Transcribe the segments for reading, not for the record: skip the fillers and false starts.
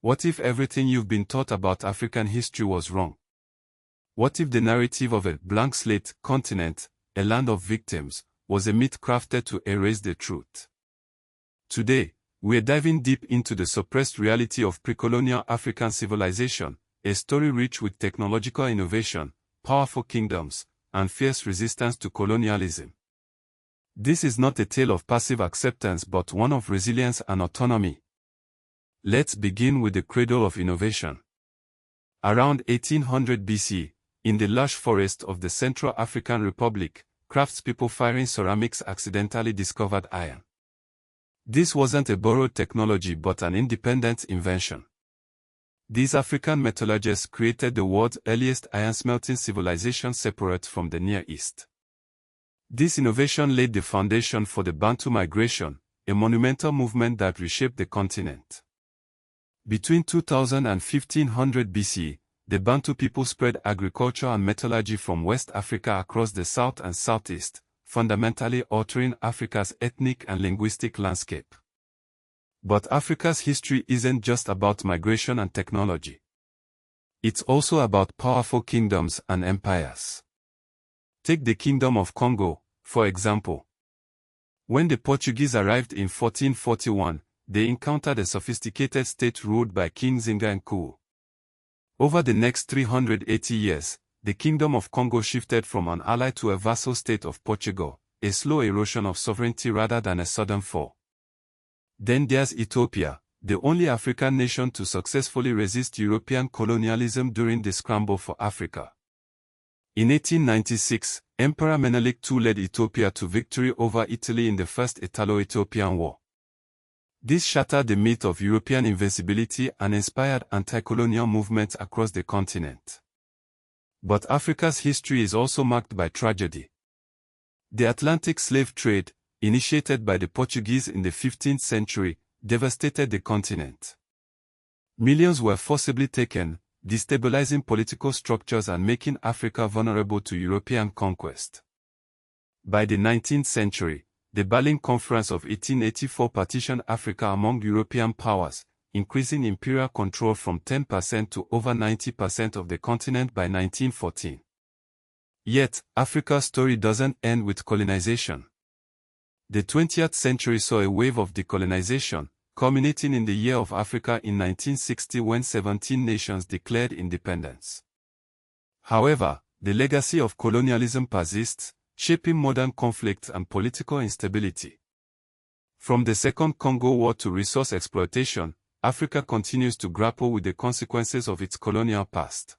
What if everything you've been taught about African history was wrong? What if the narrative of a blank slate continent, a land of victims, was a myth crafted to erase the truth? Today, we're diving deep into the suppressed reality of pre-colonial African civilization, a story rich with technological innovation, powerful kingdoms, and fierce resistance to colonialism. This is not a tale of passive acceptance but one of resilience and autonomy. Let's begin with the cradle of innovation. Around 1800 BC, in the lush forest of the Central African Republic, craftspeople firing ceramics accidentally discovered iron. This wasn't a borrowed technology but an independent invention. These African metallurgists created the world's earliest iron-smelting civilization separate from the Near East. This innovation laid the foundation for the Bantu migration, a monumental movement that reshaped the continent. Between 2000 and 1500 BC, the Bantu people spread agriculture and metallurgy from West Africa across the south and southeast, fundamentally altering Africa's ethnic and linguistic landscape. But Africa's history isn't just about migration and technology. It's also about powerful kingdoms and empires. Take the Kingdom of Kongo, for example. When the Portuguese arrived in 1441, they encountered a sophisticated state ruled by King Zinga Nkuwu. Over the next 380 years, the Kingdom of Kongo shifted from an ally to a vassal state of Portugal, a slow erosion of sovereignty rather than a sudden fall. Then there's Ethiopia, the only African nation to successfully resist European colonialism during the scramble for Africa. In 1896, Emperor Menelik II led Ethiopia to victory over Italy in the First Italo-Ethiopian War. This shattered the myth of European invincibility and inspired anti-colonial movements across the continent. But Africa's history is also marked by tragedy. The Atlantic slave trade, initiated by the Portuguese in the 15th century, devastated the continent. Millions were forcibly taken, destabilizing political structures and making Africa vulnerable to European conquest. By the 19th century, the Berlin Conference of 1884 partitioned Africa among European powers, increasing imperial control from 10% to over 90% of the continent by 1914. Yet, Africa's story doesn't end with colonization. The 20th century saw a wave of decolonization, culminating in the Year of Africa in 1960 when 17 nations declared independence. However, the legacy of colonialism persists, shaping modern conflict and political instability. From the Second Congo War to resource exploitation, Africa continues to grapple with the consequences of its colonial past.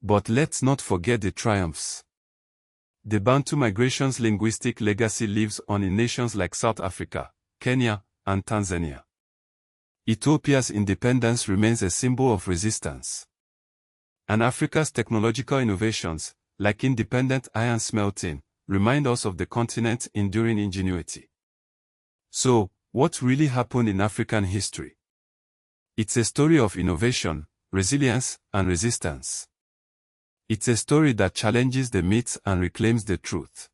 But let's not forget the triumphs. The Bantu migration's linguistic legacy lives on in nations like South Africa, Kenya, and Tanzania. Ethiopia's independence remains a symbol of resistance. And Africa's technological innovations, like independent iron smelting, remind us of the continent's enduring ingenuity. So, what really happened in African history? It's a story of innovation, resilience, and resistance. It's a story that challenges the myths and reclaims the truth.